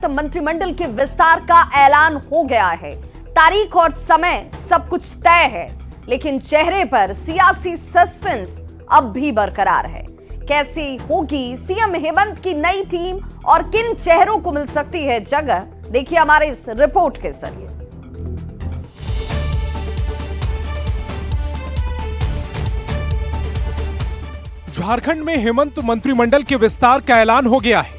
मंत्रिमंडल के विस्तार का ऐलान हो गया है। तारीख और समय सब कुछ तय है, लेकिन चेहरे पर सियासी सस्पेंस अब भी बरकरार है। कैसी होगी सीएम हेमंत की नई टीम और किन चेहरों को मिल सकती है जगह, देखिए हमारे इस रिपोर्ट के जरिए। झारखंड में हेमंत मंत्रिमंडल के विस्तार का ऐलान हो गया है।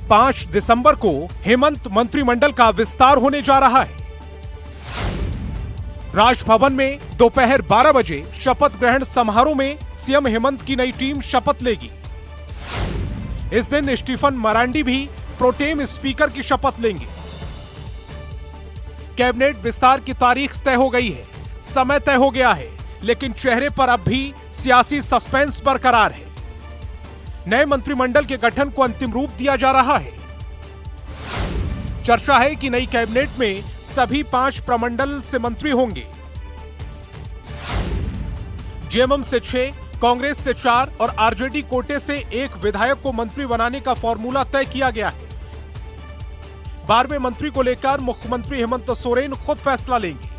5 दिसंबर को हेमंत मंत्रिमंडल का विस्तार होने जा रहा है। राजभवन में दोपहर 12 बजे शपथ ग्रहण समारोह में सीएम हेमंत की नई टीम शपथ लेगी। इस दिन स्टीफन मरांडी भी प्रोटेम स्पीकर की शपथ लेंगे। कैबिनेट विस्तार की तारीख तय हो गई है, समय तय हो गया है, लेकिन चेहरे पर अब भी सियासी सस्पेंस बरकरार है। नए मंत्रिमंडल के गठन को अंतिम रूप दिया जा रहा है। चर्चा है कि नई कैबिनेट में सभी 5 प्रमंडल से मंत्री होंगे। जेएमएम से 6, कांग्रेस से 4 और आरजेडी कोटे से 1 विधायक को मंत्री बनाने का फॉर्मूला तय किया गया है। 12वें मंत्री को लेकर मुख्यमंत्री हेमंत सोरेन खुद फैसला लेंगे।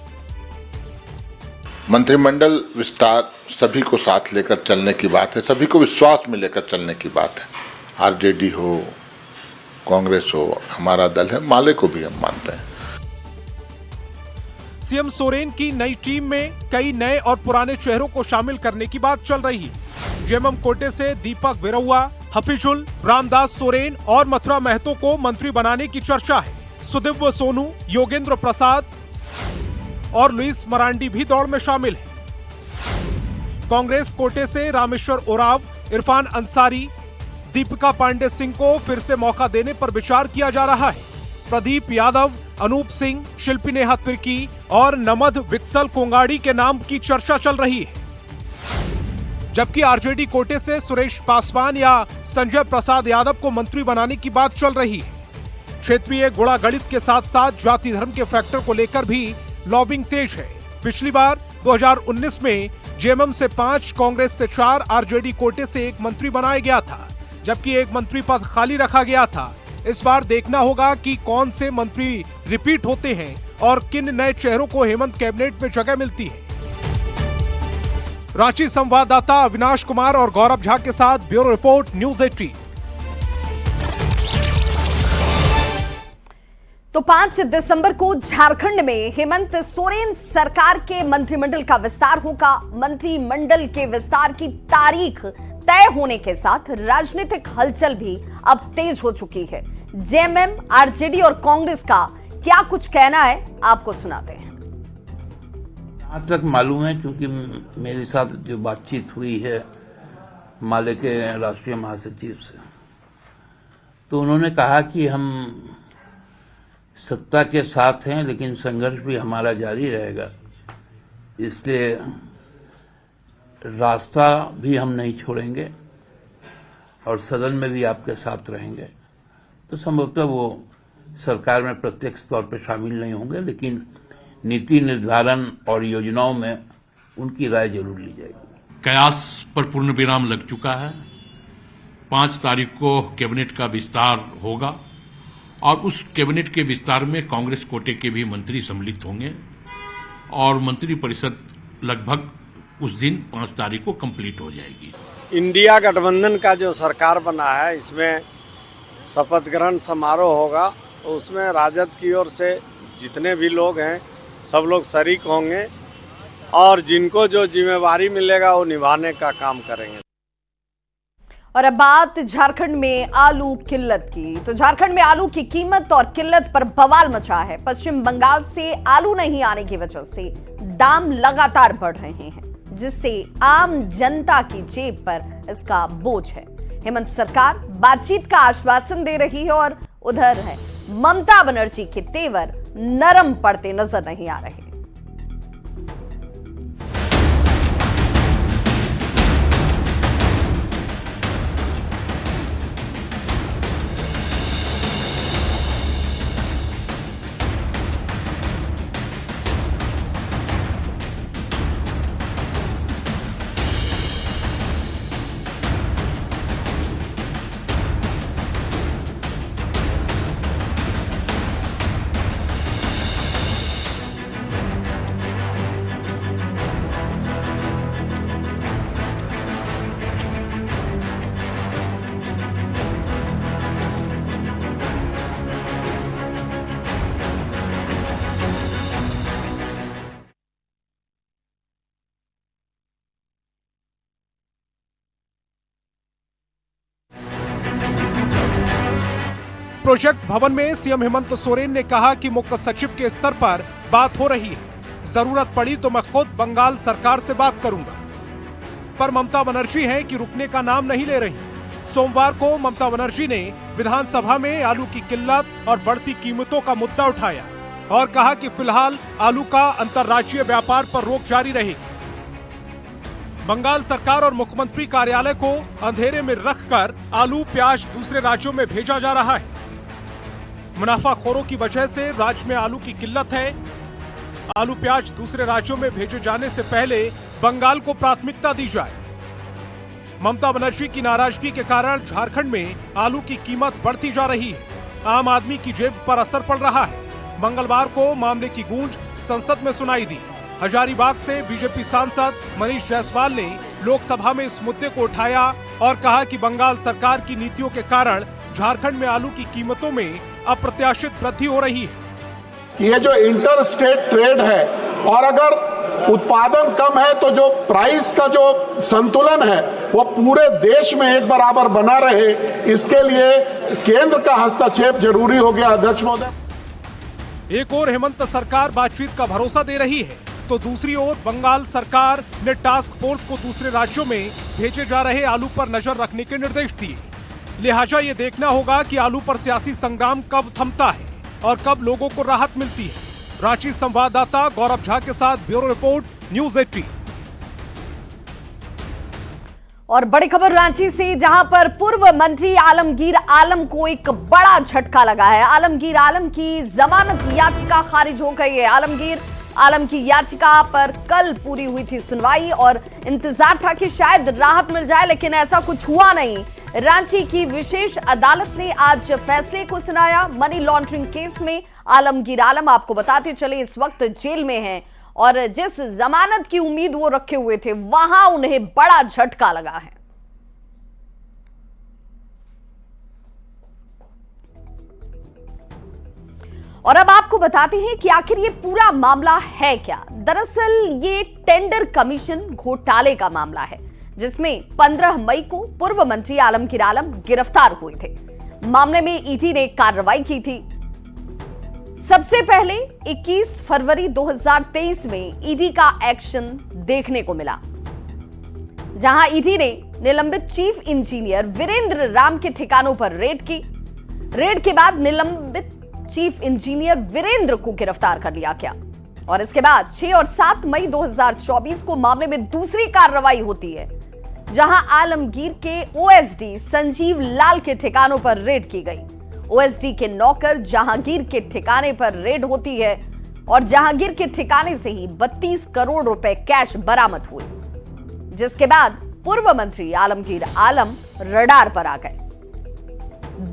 मंत्रिमंडल विस्तार सभी को साथ लेकर चलने की बात है, सभी को विश्वास में लेकर चलने की बात है। आरजेडी हो, कांग्रेस हो, हमारा दल है, माले को भी हम मानते हैं। सीएम सोरेन की नई टीम में कई नए और पुराने चेहरों को शामिल करने की बात चल रही है। जेएमएम कोटे से दीपक बिरुआ, हफीजुल, रामदास सोरेन और मथुरा महतो को मंत्री बनाने की चर्चा है। सुदिव्य सोनू, योगेंद्र प्रसाद और लुइस मरांडी भी दौड़ में शामिल है। कांग्रेस कोटे से रामेश्वर ओराव, इरफान अंसारी, दीपिका पांडे सिंह को फिर से मौका देने पर विचार किया जा रहा है। प्रदीप यादव, अनूप सिंह, शिल्पी नेहा तिर्की और नमद विक्सल कोंगाड़ी के नाम की चर्चा चल रही है। जबकि आरजेडी कोटे से सुरेश पासवान या संजय प्रसाद यादव को मंत्री बनाने की बात चल रही है। क्षेत्रीय गुणा गणित के साथ साथ जाति धर्म के फैक्टर को लेकर भी लॉबिंग तेज है। पिछली बार 2019 में जेएमएम से 5, कांग्रेस से 4, आरजेडी कोटे से 1 मंत्री बनाया गया था, जबकि 1 मंत्री पद खाली रखा गया था। इस बार देखना होगा कि कौन से मंत्री रिपीट होते हैं और किन नए चेहरों को हेमंत कैबिनेट में जगह मिलती है। रांची संवाददाता अविनाश कुमार और गौरव झा के साथ ब्यूरो रिपोर्ट, न्यूज़ 18। तो 5 दिसंबर को झारखंड में हेमंत सोरेन सरकार के मंत्रिमंडल का विस्तार होगा। मंत्रिमंडल के विस्तार की तारीख तय होने के साथ राजनीतिक हलचल भी अब तेज हो चुकी है। जेएमएम, आरजेडी और कांग्रेस का क्या कुछ कहना है, आपको सुनाते हैं। जहाँ तक मालूम है, क्योंकि मेरे साथ जो बातचीत हुई है माले के राष्ट्रीय महासचिव से, तो उन्होंने कहा कि हम सत्ता के साथ हैं, लेकिन संघर्ष भी हमारा जारी रहेगा, इसलिए रास्ता भी हम नहीं छोड़ेंगे और सदन में भी आपके साथ रहेंगे। तो संभवतः वो सरकार में प्रत्यक्ष तौर पर शामिल नहीं होंगे, लेकिन नीति निर्धारण और योजनाओं में उनकी राय जरूर ली जाएगी। कयास पर पूर्ण विराम लग चुका है। 5 तारीख को कैबिनेट का विस्तार होगा और उस कैबिनेट के विस्तार में कांग्रेस कोटे के भी मंत्री सम्मिलित होंगे और मंत्री परिषद लगभग उस दिन 5 तारीख को कंप्लीट हो जाएगी। इंडिया गठबंधन का जो सरकार बना है, इसमें शपथ ग्रहण समारोह होगा, तो उसमें राजद की ओर से जितने भी लोग हैं सब लोग शरीक होंगे और जिनको जो जिम्मेवारी मिलेगा वो निभाने का काम करेंगे। और अब बात झारखंड में आलू किल्लत की। तो झारखंड में आलू की कीमत और किल्लत पर बवाल मचा है। पश्चिम बंगाल से आलू नहीं आने की वजह से दाम लगातार बढ़ रहे हैं, जिससे आम जनता की जेब पर इसका बोझ है। हेमंत सरकार बातचीत का आश्वासन दे रही है और उधर है ममता बनर्जी के तेवर नरम पड़ते नजर नहीं आ रहे। प्रोजेक्ट भवन में सीएम हेमंत सोरेन ने कहा कि मुख्य सचिव के स्तर पर बात हो रही है, जरूरत पड़ी तो मैं खुद बंगाल सरकार से बात करूंगा। पर ममता बनर्जी हैं कि रुकने का नाम नहीं ले रही। सोमवार को ममता बनर्जी ने विधानसभा में आलू की किल्लत और बढ़ती कीमतों का मुद्दा उठाया और कहा कि फिलहाल आलू का अंतर्राज्यीय व्यापार पर रोक जारी रहेगी। बंगाल सरकार और मुख्यमंत्री कार्यालय को अंधेरे में रखकर आलू प्याज दूसरे राज्यों में भेजा जा रहा है। मुनाफाखोरों की वजह से राज्य में आलू की किल्लत है। आलू प्याज दूसरे राज्यों में भेजे जाने से पहले बंगाल को प्राथमिकता दी जाए। ममता बनर्जी की नाराजगी के कारण झारखंड में आलू की कीमत बढ़ती जा रही है। आम आदमी की जेब पर असर पड़ रहा है। मंगलवार को मामले की गूंज संसद में सुनाई दी। हजारीबाग से बीजेपी सांसद मनीष जायसवाल ने लोकसभा में इस मुद्दे को उठाया और कहा कि बंगाल सरकार की नीतियों के कारण झारखंड में आलू की कीमतों में अप्रत्याशित वृद्धि हो रही है। ये जो इंटर स्टेट ट्रेड है और अगर उत्पादन कम है तो जो प्राइस का जो संतुलन है वो पूरे देश में एक बराबर बना रहे, इसके लिए केंद्र का हस्तक्षेप जरूरी हो गया। अध्यक्ष महोदय, एक ओर हेमंत सरकार बातचीत का भरोसा दे रही है तो दूसरी ओर बंगाल सरकार ने टास्क फोर्स को दूसरे राज्यों में भेजे जा रहे आलू पर नजर रखने के निर्देश दिए। लिहाजा ये देखना होगा कि आलू पर सियासी संग्राम कब थमता है और कब लोगों को राहत मिलती है। रांची संवाददाता गौरव झा के साथ ब्यूरो रिपोर्ट, न्यूज़ 18। और बड़ी खबर रांची से, जहां पर पूर्व मंत्री आलमगीर आलम को एक बड़ा झटका लगा है। आलमगीर आलम की जमानत याचिका खारिज हो गई है। आलमगीर आलम की याचिका पर कल पूरी हुई थी सुनवाई और इंतजार था कि शायद राहत मिल जाए, लेकिन ऐसा कुछ हुआ नहीं। रांची की विशेष अदालत ने आज फैसले को सुनाया। मनी लॉन्ड्रिंग केस में आलमगीर आलम, आपको बताते चले, इस वक्त जेल में हैं और जिस जमानत की उम्मीद वो रखे हुए थे वहां उन्हें बड़ा झटका लगा है। और अब आपको बताते हैं कि आखिर ये पूरा मामला है क्या। दरअसल ये टेंडर कमीशन घोटाले का मामला है, जिसमें 15 मई को पूर्व मंत्री आलमगीर आलम गिरफ्तार हुए थे। मामले में ईडी ने कार्रवाई की थी। सबसे पहले 21 फरवरी 2023 में ईडी का एक्शन देखने को मिला, जहां ईडी ने निलंबित चीफ इंजीनियर वीरेंद्र राम के ठिकानों पर रेड की। रेड के बाद निलंबित चीफ इंजीनियर वीरेंद्र को गिरफ्तार कर लिया गया और इसके बाद 6 और 7 मई 2024 को मामले में दूसरी कार्रवाई होती है, जहां आलमगीर के ओएसडी संजीव लाल के ठिकानों पर रेड की गई। ओएसडी के नौकर जहांगीर के ठिकाने पर रेड होती है और जहांगीर के ठिकाने से ही 32 करोड़ रुपए कैश बरामद हुए, जिसके बाद पूर्व मंत्री आलमगीर आलम रडार पर आ गए।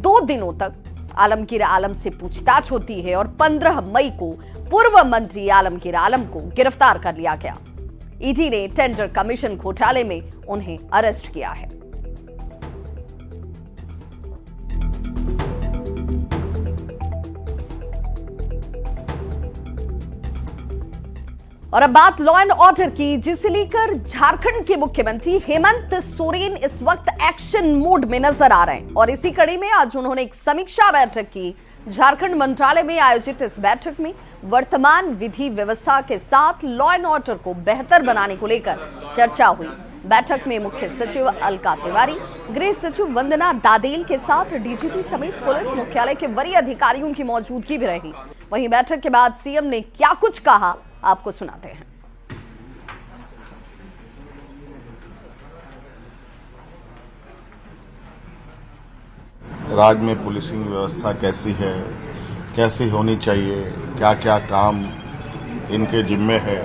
2 दिनों तक आलमगीर आलम से पूछताछ होती है और 15 मई को पूर्व मंत्री आलमगीर आलम को गिरफ्तार कर लिया गया। ईडी ने टेंडर कमीशन घोटाले में उन्हें अरेस्ट किया है। और अब बात लॉ एंड ऑर्डर की, जिसे लेकर झारखंड के मुख्यमंत्री हेमंत सोरेन इस वक्त एक्शन मोड में नजर आ रहे हैं और इसी कड़ी में आज उन्होंने एक समीक्षा बैठक की। झारखंड मंत्रालय में आयोजित इस बैठक में वर्तमान विधि व्यवस्था के साथ लॉ एंड ऑर्डर को बेहतर बनाने को लेकर चर्चा हुई। बैठक में मुख्य सचिव अलका तिवारी, गृह सचिव वंदना दादेल के साथ डीजीपी समेत पुलिस मुख्यालय के वरीय अधिकारियों की मौजूदगी भी रही। वहीं बैठक के बाद सीएम ने क्या कुछ कहा, आपको सुनाते हैं। राज्य में पुलिसिंग व्यवस्था कैसी है, कैसी होनी चाहिए, क्या क्या काम इनके जिम्मे है,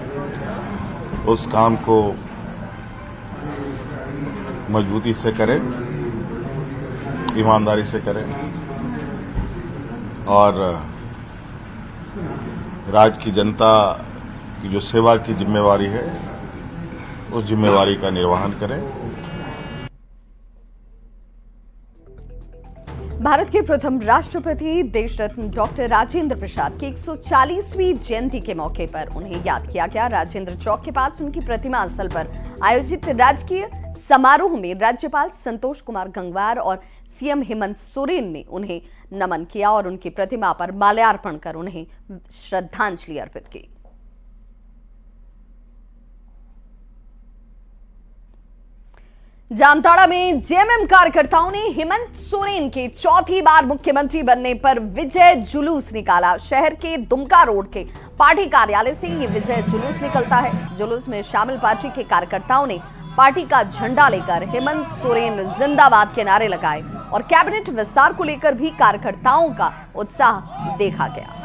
उस काम को मजबूती से करें, ईमानदारी से करें और राज्य की जनता की जो सेवा की जिम्मेवारी है उस जिम्मेवारी का निर्वहन करें। भारत के प्रथम राष्ट्रपति देश रत्न डॉक्टर राजेंद्र प्रसाद की 140वीं जयंती के मौके पर उन्हें याद किया गया। राजेंद्र चौक के पास उनकी प्रतिमा स्थल पर आयोजित राजकीय समारोह में राज्यपाल संतोष कुमार गंगवार और सीएम हेमंत सोरेन ने उन्हें नमन किया और उनकी प्रतिमा पर माल्यार्पण कर उन्हें श्रद्धांजलि अर्पित की। जामताड़ा में जेएमएम कार्यकर्ताओं ने हेमंत सोरेन के चौथी बार मुख्यमंत्री बनने पर विजय जुलूस निकाला। शहर के दुमका रोड के पार्टी कार्यालय से ये विजय जुलूस निकलता है। जुलूस में शामिल पार्टी के कार्यकर्ताओं ने पार्टी का झंडा लेकर हेमंत सोरेन जिंदाबाद के नारे लगाए और कैबिनेट विस्तार को लेकर भी कार्यकर्ताओं का उत्साह देखा गया।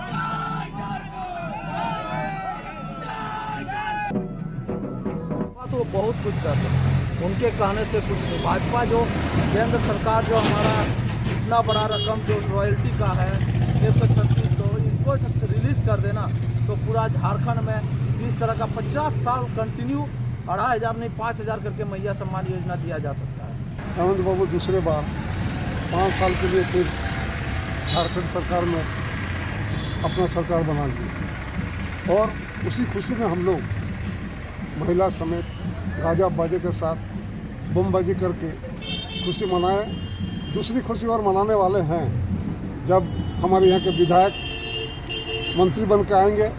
तो बहुत कुछ कर रहे हैं, उनके कहने से कुछ नहीं। भाजपा जो केंद्र सरकार जो हमारा इतना बड़ा रकम जो रॉयल्टी का है 136 तो इनको रिलीज कर देना तो पूरा झारखंड में इस तरह का 50 साल कंटिन्यू 2500 नहीं 5000 करके मैया सम्मान योजना दिया जा सकता है। हेमंत बाबू दूसरे बार 5 साल के लिए फिर झारखंड सरकार में अपना सरकार बना ली और उसी खुशी में हम लोग महिला समेत गाजा बाजे के साथ बमबाजी करके खुशी मनाए। दूसरी खुशी और मनाने वाले हैं जब हमारे यहाँ के विधायक मंत्री बन के आएंगे।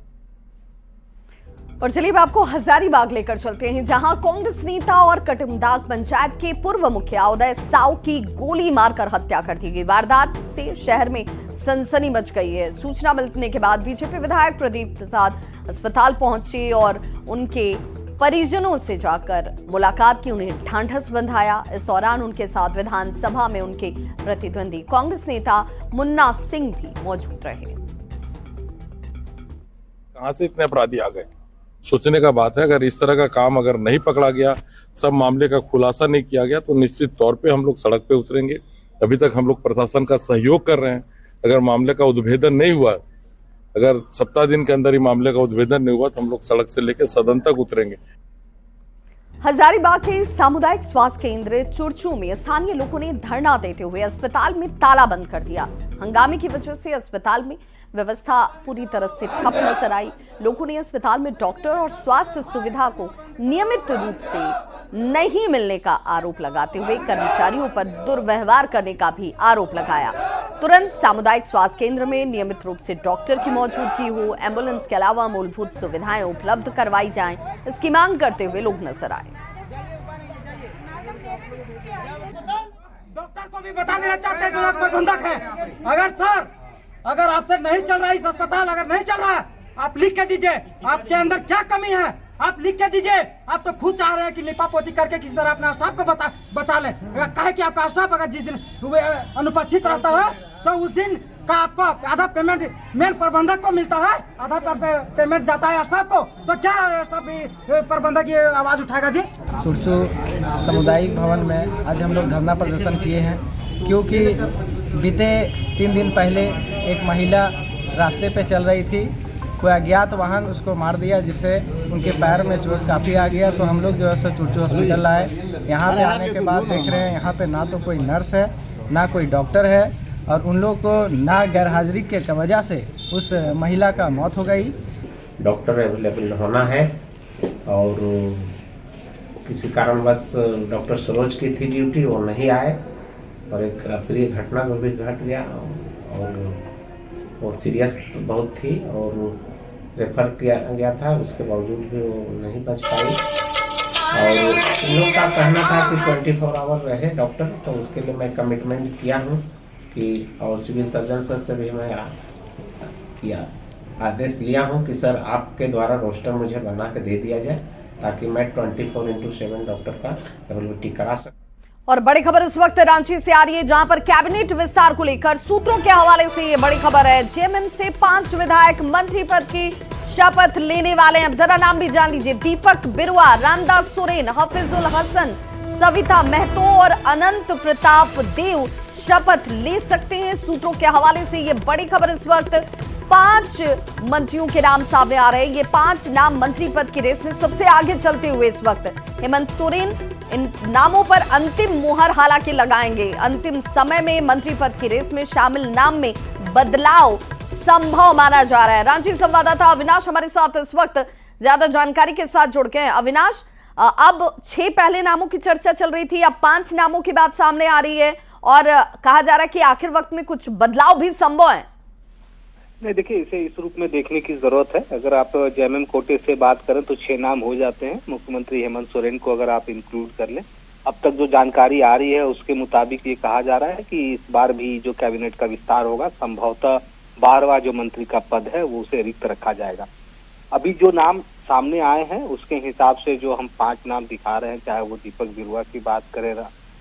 और चलिए आपको हजारीबाग लेकर चलते हैं, जहां कांग्रेस नेता और कटिमदाग पंचायत के पूर्व मुखिया उदय साव की गोली मारकर हत्या कर दी गई। वारदात से शहर में सनसनी मच गई है। सूचना मिलने के बाद बीजेपी विधायक प्रदीप प्रसाद अस्पताल पहुंचे और उनके परिजनों से जाकर मुलाकात की, उन्हें ढांढस बंधाया। इस दौरान उनके साथ विधानसभा में उनके प्रतिद्वंदी कांग्रेस नेता मुन्ना सिंह भी मौजूद रहे। कहां से इतने अपराधी आ गए, सोचने का बात है। अगर इस तरह का काम अगर नहीं पकड़ा गया, सब मामले का खुलासा नहीं किया गया तो निश्चित तौर पे हम लोग सड़क पे उतरेंगे। अभी तक हम लोग प्रशासन का सहयोग कर रहे हैं। अगर मामले का उद्भेदन नहीं हुआ, अगर सप्ताह दिन के अंदर ही मामले का उद्भेदन नहीं हुआ तो हम लोग सड़क से लेकर सदन तक उतरेंगे। हजारीबाग के सामुदायिक स्वास्थ्य केंद्र चुरचू में स्थानीय लोगों ने धरना देते हुए अस्पताल में ताला बंद कर दिया। हंगामे की वजह से अस्पताल में व्यवस्था पूरी तरह से ठप नजर आई। लोगों ने अस्पताल में डॉक्टर और स्वास्थ्य सुविधा को नियमित रूप से नहीं मिलने का आरोप लगाते हुए कर्मचारियों पर दुर्व्यवहार करने का भी आरोप लगाया। तुरंत सामुदायिक स्वास्थ्य केंद्र में नियमित रूप से डॉक्टर की मौजूदगी हो, एम्बुलेंस के अलावा मूलभूत सुविधाएं उपलब्ध करवाई जाएं, इसकी मांग करते हुए लोग नजर आए। डॉक्टर को भी बता देना चाहते हैं जो एक प्रबंधक है, अगर आपसे नहीं चल रहा है इस अस्पताल, अगर नहीं चल रहा है आप लिख के दीजिए आपके अंदर क्या कमी है, आप लिख के दीजिए। आप तो खुद चाह रहे हैं कि लिपापोती करके किसी तरह अपने स्टाफ को बचा लें। कहे कि आपका स्टाफ अगर जिस दिन अनुपस्थित रहता है तो उस दिन का आपको आधा पेमेंट मेन प्रबंधक को मिलता है, आधा पेमेंट जाता है स्टाफ को। तो क्या स्टाफ प्रबंधक ये आवाज उठाएगा जी? चुरचू सामुदायिक भवन में आज हम लोग धरना प्रदर्शन किए हैं क्योंकि बीते 3 दिन पहले एक महिला रास्ते पे चल रही थी, कोई अज्ञात वाहन उसको मार दिया जिससे उनके पैर में चोट काफ़ी आ गया। तो हम लोग जो है सो चुरचू हॉस्पिटल आए। यहाँ पे आने के बाद देख रहे हैं यहाँ पे ना तो कोई नर्स है ना कोई डॉक्टर है और उन लोग को ना गैर हाजिरी के वजह से उस महिला का मौत हो गई। डॉक्टर अवेलेबल होना है और किसी कारणवश डॉक्टर सरोज की थी ड्यूटी, वो नहीं आए और एक अप्रिय घटना में भी घट गया और वो सीरियस बहुत थी और रेफर किया गया था, उसके बावजूद भी वो नहीं बच पाई। और इन लोग का कहना था कि 24 आवर रहे डॉक्टर, तो उसके लिए मैं कमिटमेंट किया हूँ कि और सिविल सर्जन सर से भी मैं किया आदेश लिया हूँ कि सर आपके द्वारा रोस्टर मुझे बना के दे दिया जाए ताकि मैं 24/7 डॉक्टर का अवेलेबिलिटी करा सकूँ। और बड़ी खबर इस वक्त रांची से आ रही है, जहां पर कैबिनेट विस्तार को लेकर सूत्रों के हवाले से ये बड़ी खबर है। जेएमएम से 5 विधायक मंत्री पद की शपथ लेने वाले हैं। अब जरा नाम भी जान लीजिए। दीपक बिरुआ, रामदास सोरेन, हफीजुल हसन, सविता महतो और अनंत प्रताप देव शपथ ले सकते हैं। सूत्रों के हवाले से ये बड़ी खबर इस वक्त 5 मंत्रियों के नाम सामने आ रहे हैं। ये 5 नाम मंत्री पद की रेस में सबसे आगे चलते हुए इस वक्त हेमंत सोरेन इन नामों पर अंतिम मुहर हालांकि लगाएंगे। अंतिम समय में मंत्री पद की रेस में शामिल नाम में बदलाव संभव माना जा रहा है। रांची संवाददाता अविनाश हमारे साथ इस वक्त ज्यादा जानकारी के साथ जुड़ गए हैं। अविनाश, अब 6 पहले नामों की चर्चा चल रही थी, अब 5 नामों की बात सामने आ रही है और कहा जा रहा है कि आखिर वक्त में कुछ बदलाव भी संभव है। नहीं, देखिए, इसे इस रूप में देखने की जरूरत है। अगर आप जेएमएम कोटे से बात करें तो 6 नाम हो जाते हैं। मुख्यमंत्री हेमंत सोरेन को अगर आप इंक्लूड कर लें, अब तक जो जानकारी आ रही है उसके मुताबिक ये कहा जा रहा है कि इस बार भी जो कैबिनेट का विस्तार होगा, संभवतः 12वां जो मंत्री का पद है वो उसे रिक्त रखा जाएगा। अभी जो नाम सामने आए हैं उसके हिसाब से जो हम 5 नाम दिखा रहे हैं, चाहे वो दीपक बिरुआ की बात करें,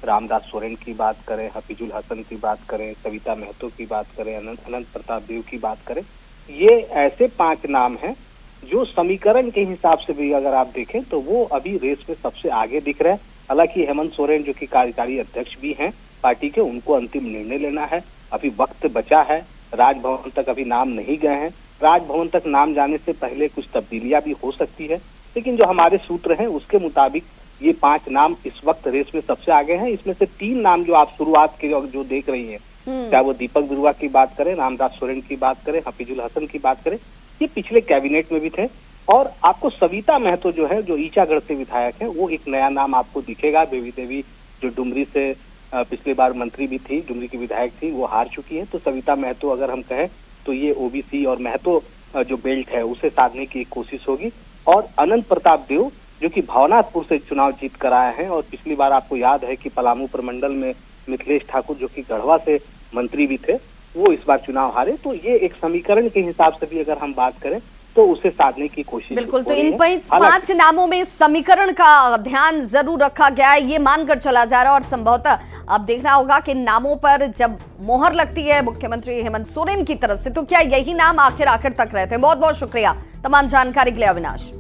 रामदास सोरेन की बात करें, हफीजुल हसन की बात करें, सविता महतो की बात करें, अनंत प्रताप देव की बात करें, ये ऐसे 5 नाम हैं जो समीकरण के हिसाब से भी अगर आप देखें तो वो अभी रेस में सबसे आगे दिख रहे हैं। हालांकि हेमंत सोरेन जो कि कार्यकारी अध्यक्ष भी हैं पार्टी के, उनको अंतिम निर्णय लेना है, अभी वक्त बचा है। राजभवन तक अभी नाम नहीं गए हैं, राजभवन तक नाम जाने से पहले कुछ तब्दीलियां भी हो सकती है, लेकिन जो हमारे सूत्र हैं उसके मुताबिक ये 5 नाम इस वक्त रेस में सबसे आगे हैं। इसमें से 3 नाम जो आप शुरुआत के जो देख रही हैं, चाहे वो दीपक बिरुआ की बात करें, रामदास सोरेन की बात करें, हफीजुल हसन की बात करें, ये पिछले कैबिनेट में भी थे। और आपको सविता महतो जो है, जो ईचागढ़ से विधायक है, वो एक नया नाम आपको दिखेगा। बेबी देवी जो डुमरी से पिछली बार मंत्री भी थी, डुमरी की विधायक थी, वो हार चुकी है। तो सविता महतो अगर हम कहें तो ये ओबीसी और महतो जो बेल्ट है उसे साधने की एक कोशिश होगी। और अनंत प्रताप देव जो कि भवनाथपुर से चुनाव जीत कर आए हैं, और पिछली बार आपको याद है कि पलामू प्रमंडल में मिथिलेश ठाकुर जो कि गढ़वा से मंत्री भी थे, वो इस बार चुनाव हारे। तो ये एक समीकरण के हिसाब से भी अगर हम बात करें तो उसे साधने की कोशिश बिल्कुल। तो इन 5 नामों में समीकरण का ध्यान जरूर रखा गया है, ये मानकर चला जा रहा है। और संभवतः अब देखना होगा कि नामों पर जब मोहर लगती है मुख्यमंत्री हेमंत सोरेन की तरफ से, तो क्या यही नाम आखिर तक रहते हैं। बहुत बहुत शुक्रिया तमाम जानकारी के लिए अविनाश।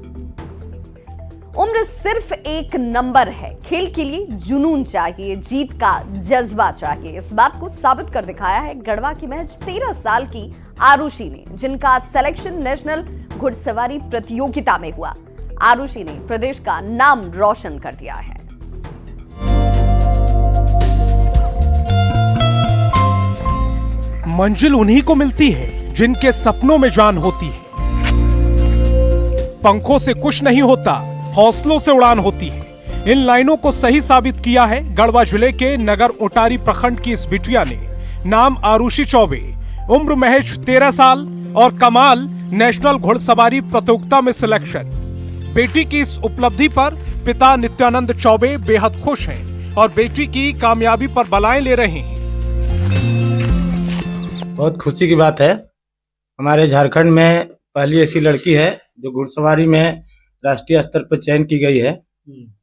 उम्र सिर्फ एक नंबर है, खेल के लिए जुनून चाहिए, जीत का जज्बा चाहिए। इस बात को साबित कर दिखाया है गढ़वा की महज 13 साल की आरुषि ने, जिनका सिलेक्शन नेशनल घुड़सवारी प्रतियोगिता में हुआ। आरुषि ने प्रदेश का नाम रोशन कर दिया है। मंजिल उन्हीं को मिलती है जिनके सपनों में जान होती है। पंखों से कुछ नहीं होता, हौसलों से उड़ान होती है। इन लाइनों को सही साबित किया है गढ़वा जिले के नगर ओटारी प्रखंड की इस बिटिया ने। नाम आरुषि चौबे, उम्र महज 13 साल और कमाल नेशनल घुड़सवारी प्रतियोगिता में सिलेक्शन। बेटी की इस उपलब्धि पर पिता नित्यानंद चौबे बेहद खुश हैं और बेटी की कामयाबी पर बधाई ले रहे हैं। बहुत खुशी की बात है। हमारे झारखंड में पहली ऐसी लड़की है जो घुड़सवारी में राष्ट्रीय स्तर पर चयन की गई है।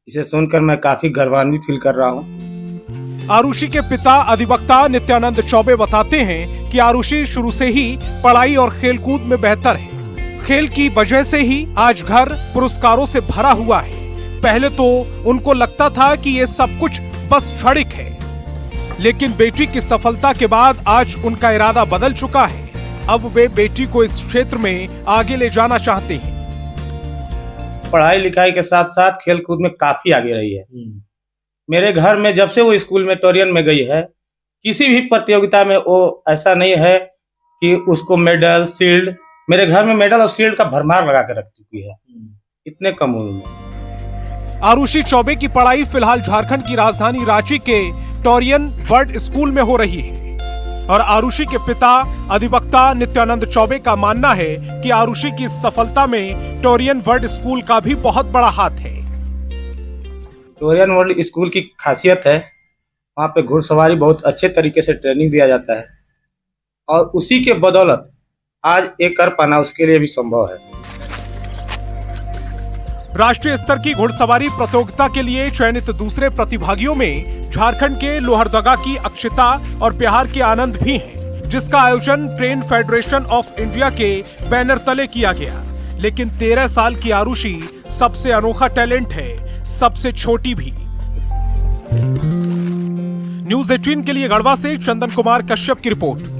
इसे सुनकर मैं काफी गर्वान्वित फील कर रहा हूँ। आरुषि के पिता अधिवक्ता नित्यानंद चौबे बताते हैं कि आरुषि शुरू से ही पढ़ाई और खेलकूद में बेहतर है। खेल की वजह से ही आज घर पुरस्कारों से भरा हुआ है। पहले तो उनको लगता था कि ये सब कुछ बस क्षणिक है, लेकिन बेटी की सफलता के बाद आज उनका इरादा बदल चुका है। अब वे बेटी को इस क्षेत्र में आगे ले जाना चाहते हैं। पढ़ाई लिखाई के साथ साथ खेल कूद में काफी आगे रही है। मेरे घर में जब से वो स्कूल में टोरियन में गई है, किसी भी प्रतियोगिता में वो ऐसा नहीं है कि उसको मेडल शील्ड, मेरे घर में मेडल और शील्ड का भरमार लगा कर रख चुकी है इतने कम उम्र में। आरुषि चौबे की पढ़ाई फिलहाल झारखंड की राजधानी रांची के टोरियन वर्ल्ड स्कूल में हो रही है और आरुषि के पिता अधिवक्ता नित्यानंद चौबे का मानना है कि आरुषि की सफलता में टोरियन वर्ल्ड स्कूल का भी बहुत बड़ा हाथ है। टोरियन वर्ल्ड स्कूल की खासियत है, वहाँ पे घुड़सवारी बहुत अच्छे तरीके से ट्रेनिंग दिया जाता है और उसी के बदौलत आज ये कर पाना उसके लिए भी संभव है। राष्ट्रीय स्तर की घुड़सवारी प्रतियोगिता के लिए चयनित दूसरे प्रतिभागियों में झारखंड के लोहरदगा की अक्षिता और बिहार के आनंद भी हैं, जिसका आयोजन ट्रेन फेडरेशन ऑफ इंडिया के बैनर तले किया गया। लेकिन 13 साल की आरुषि सबसे अनोखा टैलेंट है, सबसे छोटी भी। न्यूज़ 18 के लिए गढ़वा से चंदन कुमार कश्यप की रिपोर्ट।